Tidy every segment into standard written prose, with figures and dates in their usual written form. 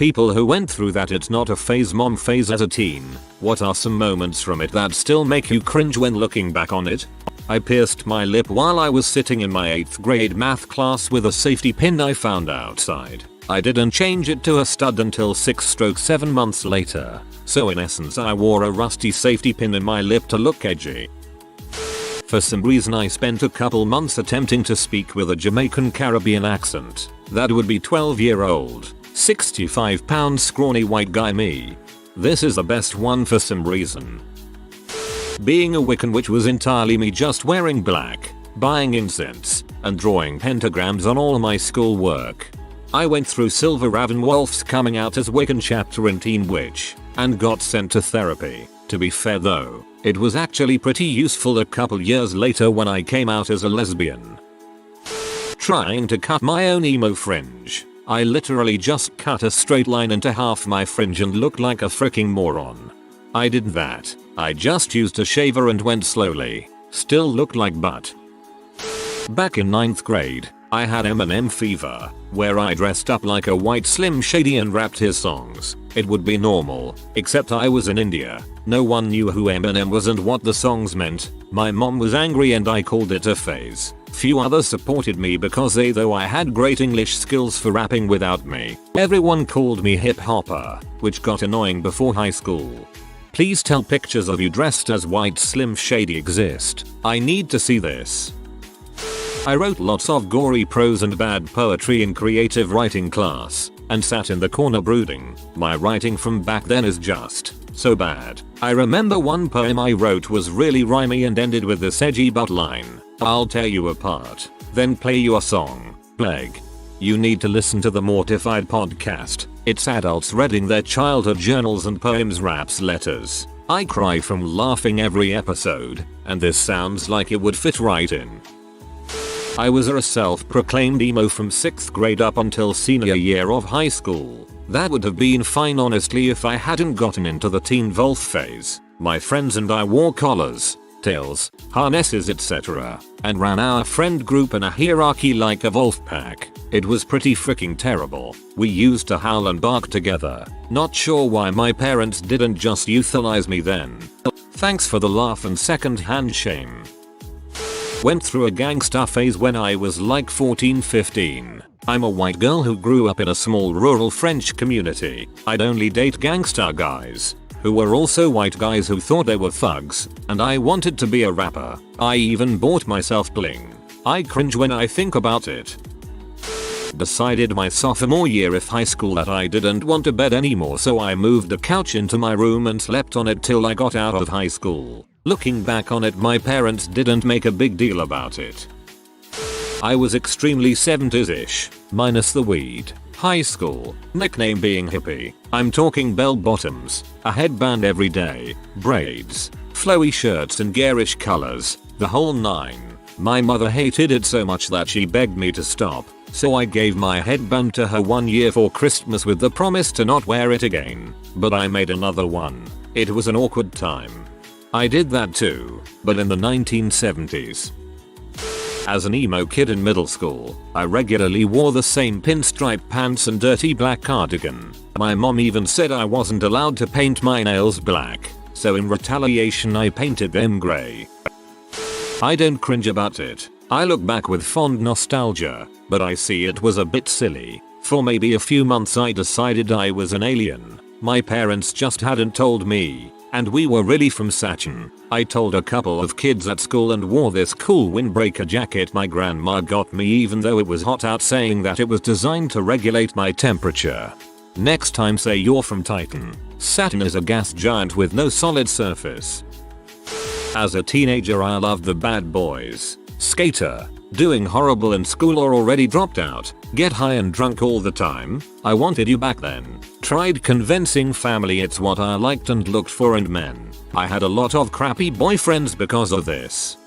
People who went through that it's not a phase mom phase as a teen. What are some moments from it that still make you cringe when looking back on it? I pierced my lip while I was sitting in my 8th grade math class with a safety pin I found outside. I didn't change it to a stud until 6-7 months later. So in essence I wore a rusty safety pin in my lip to look edgy. For some reason I spent a couple months attempting to speak with a Jamaican Caribbean accent. That would be 12-year-old, 65-pound scrawny white guy me. This is the best one for some reason. Being a Wiccan, which was entirely me just wearing black, buying incense, and drawing pentagrams on all my school work. I went through Silver Ravenwolf's coming out as Wiccan chapter in Teen Witch, and got sent to therapy. To be fair though, it was actually pretty useful a couple years later when I came out as a lesbian. Trying to cut my own emo fringe. I literally just cut a straight line into half my fringe and looked like a freaking moron. I did that. I just used a shaver and went slowly. Still looked like butt. Back in 9th grade, I had Eminem fever, where I dressed up like a white Slim Shady and rapped his songs. It would be normal, except I was in India. No one knew who Eminem was and what the songs meant. My mom was angry and I called it a phase. Few others supported me because though I had great English skills for rapping without me, everyone called me hip hopper, which got annoying before high school. Please tell pictures of you dressed as white Slim Shady exist. I need to see this. I wrote lots of gory prose and bad poetry in creative writing class, and sat in the corner brooding. My writing from back then is just so bad. I remember one poem I wrote was really rhymey and ended with this edgy butt line. I'll tear you apart, then play your song. Plague. You need to listen to the Mortified podcast. It's adults reading their childhood journals and poems, raps, letters. I cry from laughing every episode, and this sounds like it would fit right in. I was a self-proclaimed emo from 6th grade up until senior year of high school. That would have been fine honestly if I hadn't gotten into the teen wolf phase. My friends and I wore collars, tails, harnesses etc. and ran our friend group in a hierarchy like a wolf pack. It was pretty freaking terrible. We used to howl and bark together. Not sure why my parents didn't just euthanize me then. Thanks for the laugh and second-hand shame. Went through a gangsta phase when I was like 14-15. I'm a white girl who grew up in a small rural French community. I'd only date gangsta guys, who were also white guys who thought they were thugs, and I wanted to be a rapper. I even bought myself bling. I cringe when I think about it. Decided my sophomore year of high school that I didn't want a bed anymore, so I moved a couch into my room and slept on it till I got out of high school. Looking back on it, my parents didn't make a big deal about it. I was extremely 70s-ish, minus the weed. High school, nickname being hippie. I'm talking bell bottoms, a headband every day, braids, flowy shirts and garish colors, the whole nine. My mother hated it so much that she begged me to stop, so I gave my headband to her one year for Christmas with the promise to not wear it again. But I made another one. It was an awkward time. I did that too, but in the 1970s. As an emo kid in middle school, I regularly wore the same pinstripe pants and dirty black cardigan. My mom even said I wasn't allowed to paint my nails black, so in retaliation I painted them grey. I don't cringe about it. I look back with fond nostalgia, but I see it was a bit silly. For maybe a few months I decided I was an alien. My parents just hadn't told me. And we were really from Saturn. I told a couple of kids at school and wore this cool windbreaker jacket my grandma got me even though it was hot out, saying that it was designed to regulate my temperature. Next time say you're from Titan. Saturn is a gas giant with no solid surface. As a teenager I loved the bad boys. Skater, doing horrible in school or already dropped out, get high and drunk all the time. I wanted you back then. Tried convincing family it's what I liked and looked for in men. I had a lot of crappy boyfriends because of this.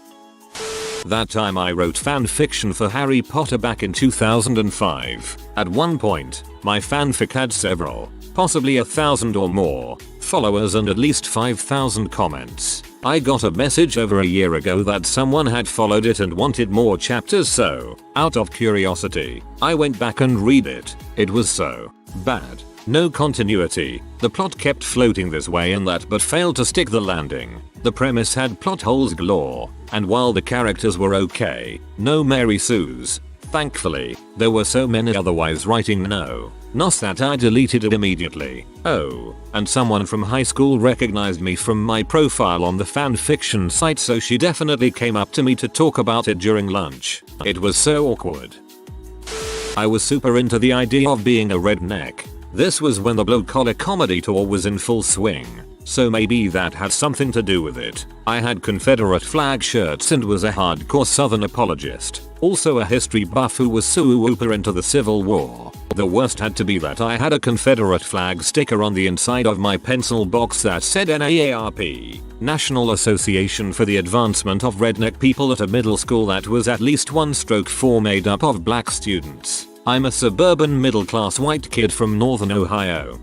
That time I wrote fan fiction for Harry Potter back in 2005. At one point, my fanfic had several, possibly 1,000 or more, followers and at least 5,000 comments. I got a message over a year ago that someone had followed it and wanted more chapters, so, out of curiosity, I went back and read it. It was so bad. No continuity. The plot kept floating this way and that but failed to stick the landing. The premise had plot holes galore, and while the characters were okay, no Mary Sues. Thankfully, there were so many otherwise writing nos that I deleted it immediately. Oh, and someone from high school recognized me from my profile on the fanfiction site, so she definitely came up to me to talk about it during lunch. It was so awkward. I was super into the idea of being a redneck. This was when the Blue Collar Comedy Tour was in full swing, so maybe that had something to do with it. I had Confederate flag shirts and was a hardcore Southern apologist. Also a history buff who was super into the Civil War. The worst had to be that I had a Confederate flag sticker on the inside of my pencil box that said NAARP, National Association for the Advancement of Redneck People, at a middle school that was at least 1/4 made up of black students. I'm a suburban middle-class white kid from northern Ohio.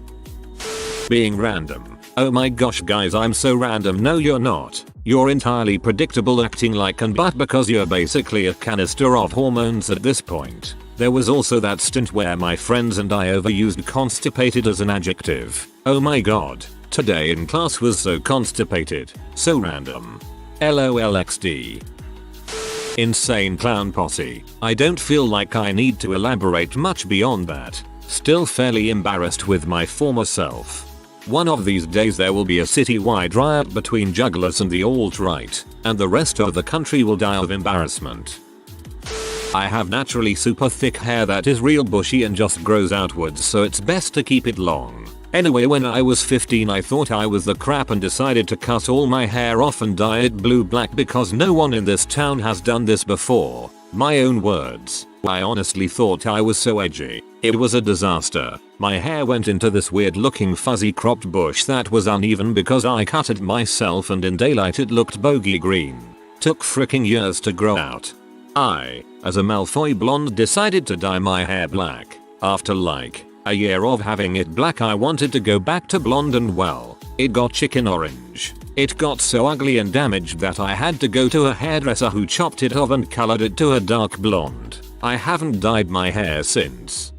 Being random. Oh my gosh guys, I'm so random. No you're not. You're entirely predictable, acting like an but because you're basically a canister of hormones at this point. There was also that stint where my friends and I overused constipated as an adjective. Oh my god. Today in class was so constipated. So random. LOLXD. Insane clown posse. I don't feel like I need to elaborate much beyond that. Still fairly embarrassed with my former self. One of these days there will be a citywide riot between jugglers and the alt-right, and the rest of the country will die of embarrassment. I have naturally super thick hair that is real bushy and just grows outwards, so it's best to keep it long. Anyway, when I was 15 I thought I was the crap and decided to cut all my hair off and dye it blue-black because no one in this town has done this before. My own words. I honestly thought I was so edgy. It was a disaster. My hair went into this weird looking fuzzy cropped bush that was uneven because I cut it myself, and in daylight it looked bogey green. Took fricking years to grow out. I, as a Malfoy blonde, decided to dye my hair black. After like a year of having it black I wanted to go back to blonde, and well, it got chicken orange. It got so ugly and damaged that I had to go to a hairdresser who chopped it off and colored it to a dark blonde. I haven't dyed my hair since.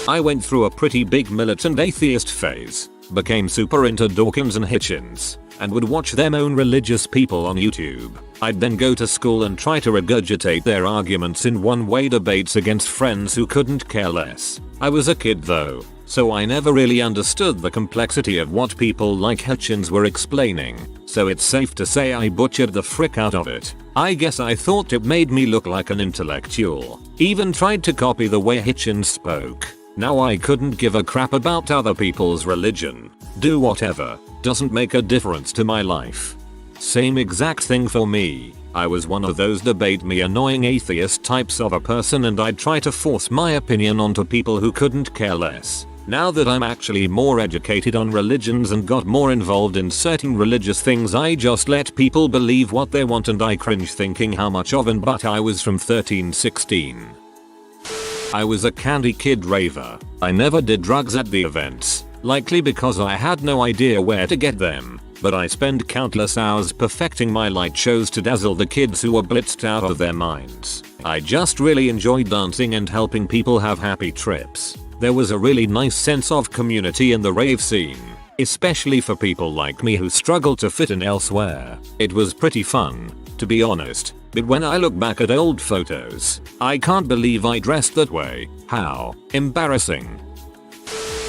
I went through a pretty big militant atheist phase, became super into Dawkins and Hitchens, and would watch them own religious people on YouTube. I'd then go to school and try to regurgitate their arguments in one-way debates against friends who couldn't care less. I was a kid though, so I never really understood the complexity of what people like Hitchens were explaining, so it's safe to say I butchered the frick out of it. I guess I thought it made me look like an intellectual. Even tried to copy the way Hitchens spoke. Now I couldn't give a crap about other people's religion. Do whatever. Doesn't make a difference to my life. Same exact thing for me. I was one of those debate me annoying atheist types of a person, and I'd try to force my opinion onto people who couldn't care less. Now that I'm actually more educated on religions and got more involved in certain religious things, I just let people believe what they want, and I cringe thinking how much of an butt I was from 13-16. I was a candy kid raver. I never did drugs at the events, likely because I had no idea where to get them, but I spent countless hours perfecting my light shows to dazzle the kids who were blitzed out of their minds. I just really enjoyed dancing and helping people have happy trips. There was a really nice sense of community in the rave scene, especially for people like me who struggle to fit in elsewhere. It was pretty fun, to be honest, but when I look back at old photos, I can't believe I dressed that way. How embarrassing.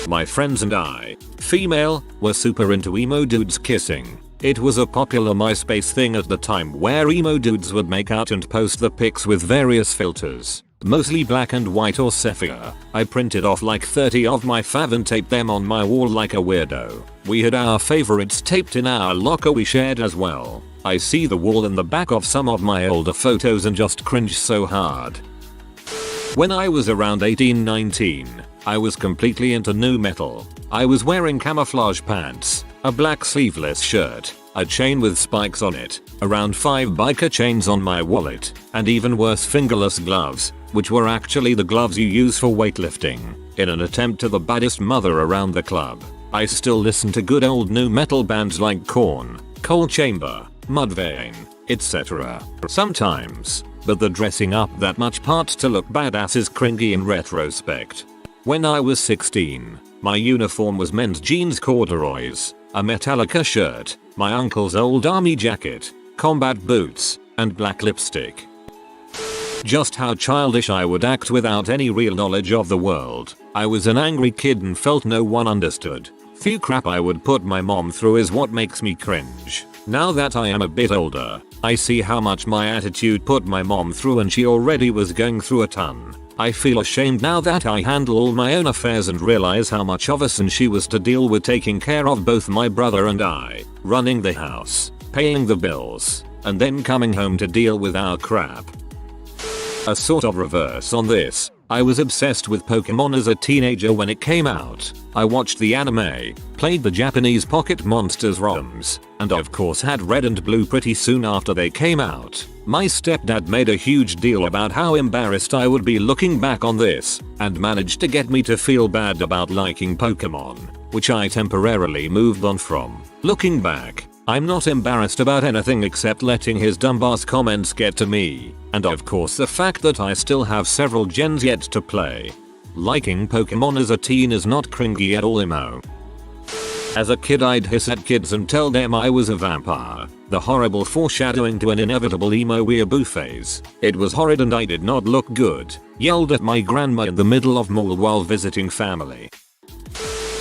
My friends and I, female, were super into emo dudes kissing. It was a popular MySpace thing at the time where emo dudes would make out and post the pics with various filters, mostly black and white or sepia. I printed off like 30 of my fav and taped them on my wall like a weirdo. We had our favorites taped in our locker we shared as well. I see the wall in the back of some of my older photos and just cringe so hard. When I was around 18-19, I was completely into nu metal. I was wearing camouflage pants, a black sleeveless shirt, a chain with spikes on it, around 5 biker chains on my wallet, and even worse, fingerless gloves, which were actually the gloves you use for weightlifting, in an attempt to the baddest mother around the club. I still listen to good old nu metal bands like Korn, Coal Chamber, Mudvayne, etc. sometimes, but the dressing up that much part to look badass is cringy in retrospect. When I was 16, My uniform was men's jeans corduroys, a Metallica shirt, my uncle's old army jacket, combat boots, and black lipstick. Just how childish I would act without any real knowledge of the world. I was an angry kid and felt no one understood. Few crap I would put my mom through is what makes me cringe. Now that I am a bit older, I see how much my attitude put my mom through, and she already was going through a ton. I feel ashamed now that I handle all my own affairs and realize how much of a sin she was to deal with, taking care of both my brother and I, running the house, paying the bills, and then coming home to deal with our crap. A sort of reverse on this, I was obsessed with Pokemon as a teenager when it came out. I watched the anime, played the Japanese Pocket Monsters ROMs, and of course had Red and Blue pretty soon after they came out. My stepdad made a huge deal about how embarrassed I would be looking back on this, and managed to get me to feel bad about liking Pokemon, which I temporarily moved on from. Looking back, I'm not embarrassed about anything except letting his dumbass comments get to me, and of course the fact that I still have several gens yet to play. Liking Pokemon as a teen is not cringy at all emo. As a kid I'd hiss at kids and tell them I was a vampire, the horrible foreshadowing to an inevitable emo weeaboo phase. It was horrid and I did not look good. Yelled at my grandma in the middle of mall while visiting family.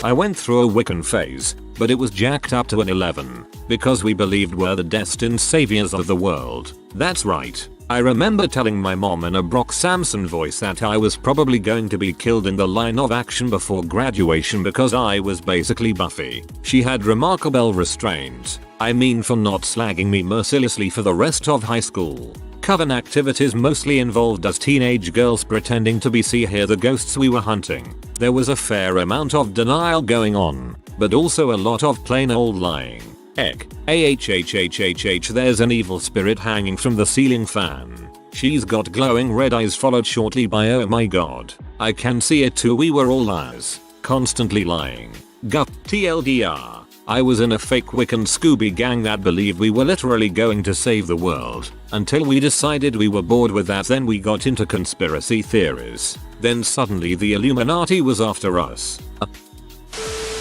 I went through a Wiccan phase, but it was jacked up to an 11, because we believed we're the destined saviors of the world. That's right. I remember telling my mom in a Brock Samson voice that I was probably going to be killed in the line of action before graduation because I was basically Buffy. She had remarkable restraint. I mean, for not slagging me mercilessly for the rest of high school. Coven activities mostly involved us teenage girls pretending to be hear the ghosts we were hunting. There was a fair amount of denial going on, but also a lot of plain old lying. Ahhhhhh, there's an evil spirit hanging from the ceiling fan. She's got glowing red eyes followed shortly by oh my god, I can see it too. We were all liars, constantly lying. Gut TLDR. I was in a fake Wiccan Scooby gang that believed we were literally going to save the world, until we decided we were bored with that. Then we got into conspiracy theories. Then suddenly the Illuminati was after us.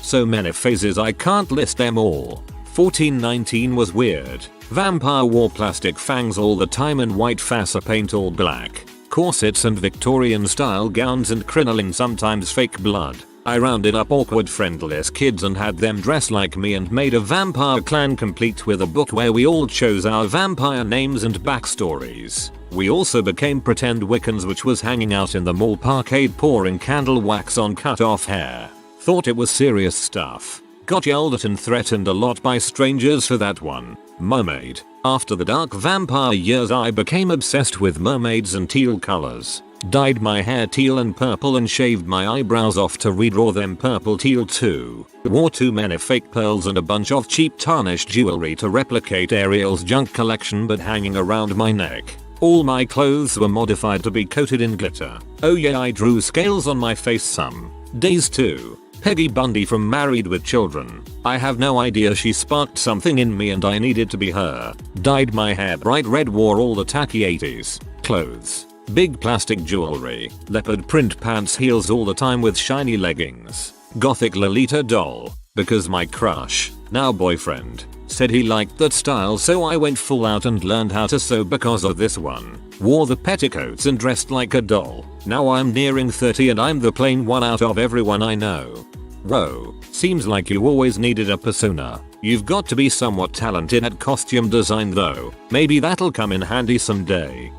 So many phases I can't list them all. 1419 was weird. Vampire wore plastic fangs all the time and white face paint all black. Corsets and Victorian style gowns and crinoline, sometimes fake blood. I rounded up awkward friendless kids and had them dress like me and made a vampire clan complete with a book where we all chose our vampire names and backstories. We also became pretend Wiccans, which was hanging out in the mall parkade pouring candle wax on cut off hair. Thought it was serious stuff. Got yelled at and threatened a lot by strangers for that one. Mermaid. After the dark vampire years I became obsessed with mermaids and teal colors. Dyed my hair teal and purple and shaved my eyebrows off to redraw them purple teal too. Wore too many fake pearls and a bunch of cheap tarnished jewelry to replicate Ariel's junk collection, but hanging around my neck. All my clothes were modified to be coated in glitter. Oh yeah, I drew scales on my face some days too. Peggy Bundy from Married with Children. I have no idea, she sparked something in me and I needed to be her. Dyed my hair bright red, wore all the tacky 80s clothes. Big plastic jewelry. Leopard print pants, heels all the time with shiny leggings. Gothic Lolita doll. Because my crush, now boyfriend, said he liked that style, so I went full out and learned how to sew because of this one. Wore the petticoats and dressed like a doll. Now I'm nearing 30 and I'm the plain one out of everyone I know. Whoa, seems like you always needed a persona. You've got to be somewhat talented at costume design though. Maybe that'll come in handy someday.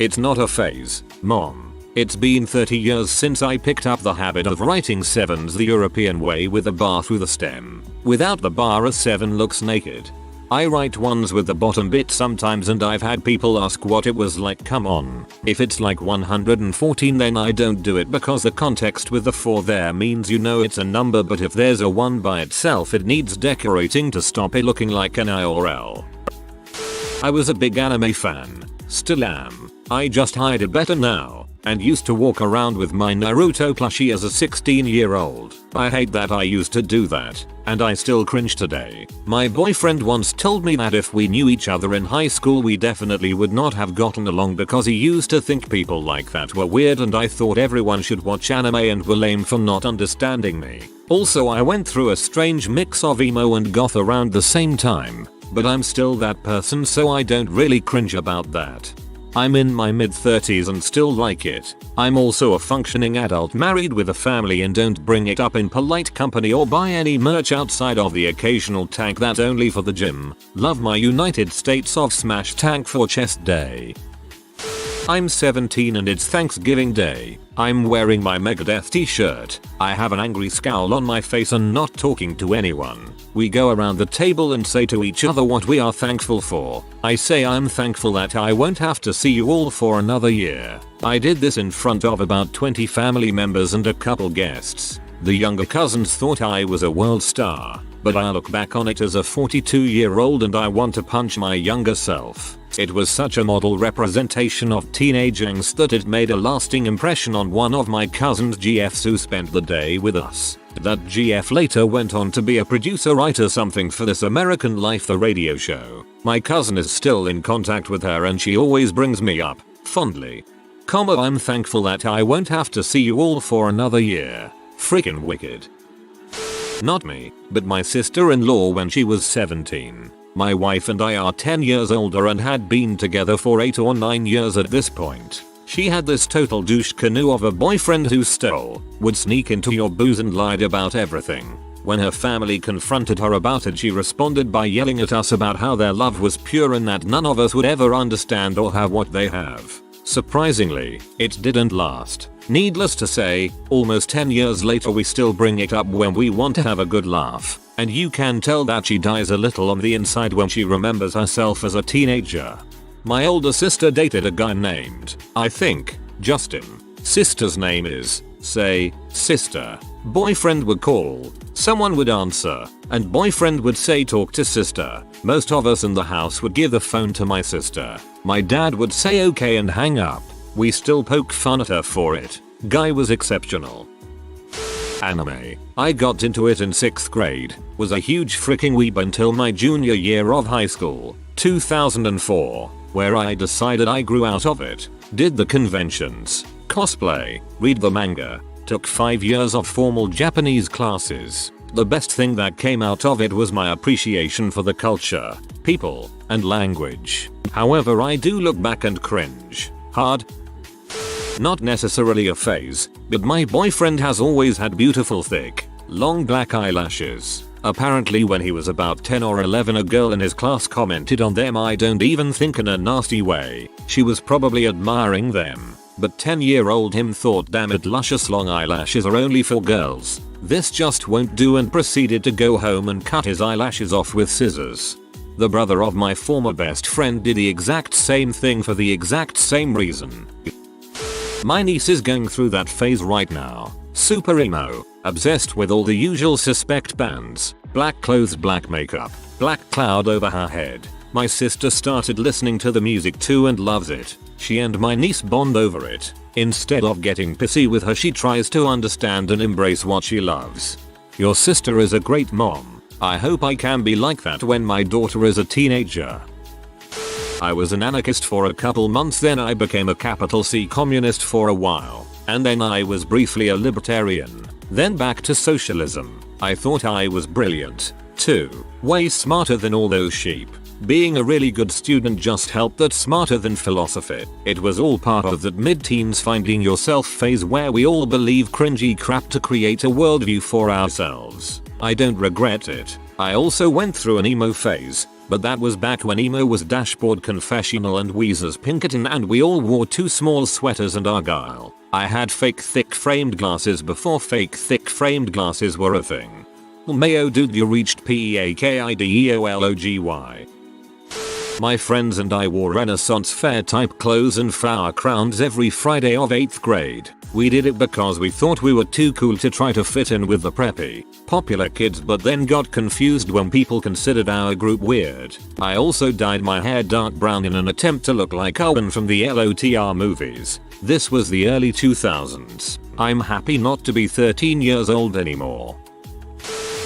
It's not a phase, Mom. It's been 30 years since I picked up the habit of writing sevens the European way with a bar through the stem. Without the bar a 7 looks naked. I write ones with the bottom bit sometimes and I've had people ask what it was like. Come on. If it's like 114 then I don't do it because the context with the 4 there means you know it's a number, but if there's a 1 by itself it needs decorating to stop it looking like an IRL. I was a big anime fan. Still am. I just hide it better now. and used to walk around with my Naruto plushie as a 16-year-old. I hate that I used to do that, and I still cringe today. My boyfriend once told me that if we knew each other in high school we definitely would not have gotten along because he used to think people like that were weird and I thought everyone should watch anime and were lame for not understanding me. Also, I went through a strange mix of emo and goth around the same time, but I'm still that person so I don't really cringe about that. I'm in my mid-30s and still like it. I'm also a functioning adult married with a family and don't bring it up in polite company or buy any merch outside of the occasional tank that's only for the gym. Love my United States of Smash tank for chest day. I'm 17 and it's Thanksgiving Day. I'm wearing my Megadeth t-shirt. I have an angry scowl on my face and not talking to anyone. We go around the table and say to each other what we are thankful for. I say I'm thankful that I won't have to see you all for another year. I did this in front of about 20 family members and a couple guests. The younger cousins thought I was a world star, but I look back on it as a 42-year-old and I want to punch my younger self. It was such a model representation of teenage angst that it made a lasting impression on one of my cousins GFs who spent the day with us. That GF later went on to be a producer writer something for This American Life the radio show. My cousin is still in contact with her and she always brings me up, fondly. I'm thankful that I won't have to see you all for another year. Freaking wicked. Not me, but my sister-in-law when she was 17. My wife and I are 10 years older and had been together for 8 or 9 years at this point. She had this total douche canoe of a boyfriend who would sneak into your booze and lied about everything. When her family confronted her about it, she responded by yelling at us about how their love was pure and that none of us would ever understand or have what they have. Surprisingly, it didn't last. Needless to say, almost 10 years later we still bring it up when we want to have a good laugh. And you can tell that she dies a little on the inside when she remembers herself as a teenager. My older sister dated a guy named, I think, Justin. Sister's name is, say, Sister. Boyfriend would call, someone would answer, and boyfriend would say talk to sister. Most of us in the house would give the phone to my sister. My dad would say okay and hang up. We still poke fun at her for it. Guy was exceptional. Anime. I got into it in 6th grade, was a huge freaking weeb until my junior year of high school, 2004, where I decided I grew out of it. Did the conventions, cosplay, read the manga, took 5 years of formal Japanese classes. The best thing that came out of it was my appreciation for the culture, people, and language. However, I do look back and cringe hard. Not necessarily a phase, but my boyfriend has always had beautiful thick, long black eyelashes. Apparently when he was about 10 or 11 a girl in his class commented on them. I don't even think in a nasty way. She was probably admiring them. But 10-year-old him thought damn it, luscious long eyelashes are only for girls. This just won't do and proceeded to go home and cut his eyelashes off with scissors. The brother of my former best friend did the exact same thing for the exact same reason. My niece is going through that phase right now. Super emo, obsessed with all the usual suspect bands, black clothes, black makeup, black cloud over her head. My sister started listening to the music too and loves it. She and my niece bond over it. Instead of getting pissy with her, she tries to understand and embrace what she loves. Your sister is a great mom. I hope I can be like that when my daughter is a teenager. I was an anarchist for a couple months, then I became a capital C communist for a while, and then I was briefly a libertarian, then back to socialism. I thought I was brilliant, too, way smarter than all those sheep. Being a really good student just helped that smarter than philosophy. It was all part of that mid-teens finding yourself phase where we all believe cringy crap to create a worldview for ourselves. I don't regret it. I also went through an emo phase, but that was back when emo was Dashboard Confessional and Weezer's Pinkerton and we all wore too small sweaters and Argyle. I had fake thick framed glasses before fake thick framed glasses were a thing. Mayo dude, you reached PEAKIDEOLOGY. My friends and I wore Renaissance fair type clothes and flower crowns every Friday of 8th grade. We did it because we thought we were too cool to try to fit in with the preppy, popular kids, but then got confused when people considered our group weird. I also dyed my hair dark brown in an attempt to look like Owen from the LOTR movies. This was the early 2000s. I'm happy not to be 13 years old anymore.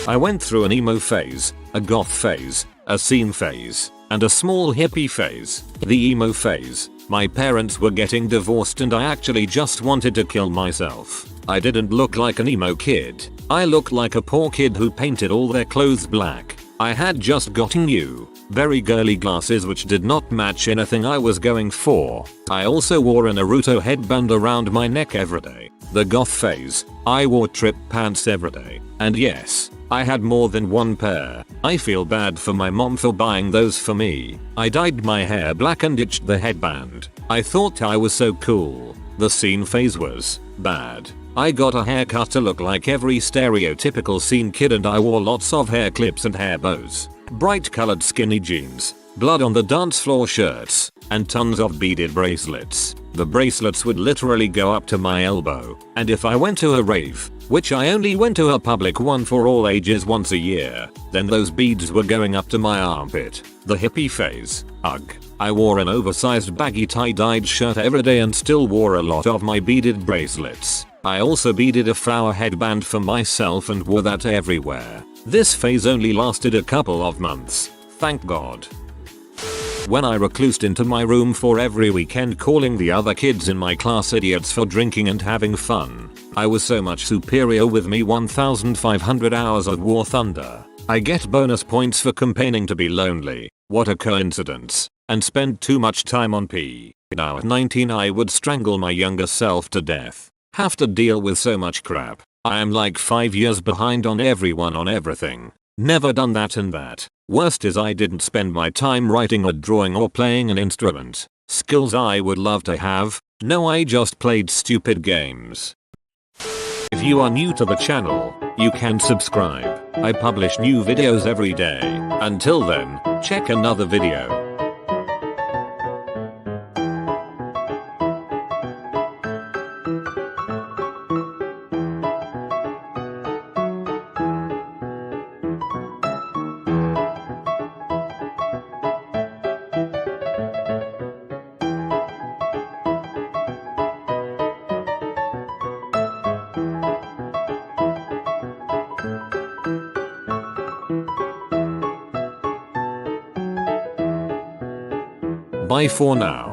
I went through an emo phase, a goth phase, a scene phase, and a small hippie phase. The emo phase, my parents were getting divorced and I actually just wanted to kill myself. I didn't look like an emo kid. I looked like a poor kid who painted all their clothes black. I had just gotten new, very girly glasses which did not match anything I was going for. I also wore a Naruto headband around my neck every day. The goth phase, I wore trip pants every day. And yes, I had more than one pair. I feel bad for my mom for buying those for me. I dyed my hair black and ditched the headband. I thought I was so cool. The scene phase was bad. I got a haircut to look like every stereotypical scene kid and I wore lots of hair clips and hair bows, bright colored skinny jeans, blood on the dance floor shirts, and tons of beaded bracelets. The bracelets would literally go up to my elbow, and if I went to a rave, which I only went to a public one for all ages once a year, then those beads were going up to my armpit. The hippie phase, ugh. I wore an oversized baggy tie-dyed shirt every day and still wore a lot of my beaded bracelets. I also beaded a flower headband for myself and wore that everywhere. This phase only lasted a couple of months, thank God. When I reclused into my room for every weekend calling the other kids in my class idiots for drinking and having fun, I was so much superior with me 1500 hours of War Thunder. I get bonus points for campaigning to be lonely, what a coincidence, and spend too much time on P. Now at 19 I would strangle my younger self to death. Have to deal with so much crap. I am like 5 years behind on everyone on everything. Never done that and that. Worst is I didn't spend my time writing or drawing or playing an instrument. Skills I would love to have. No, I just played stupid games. If you are new to the channel, you can subscribe. I publish new videos every day. Until then, check another video. Bye for now.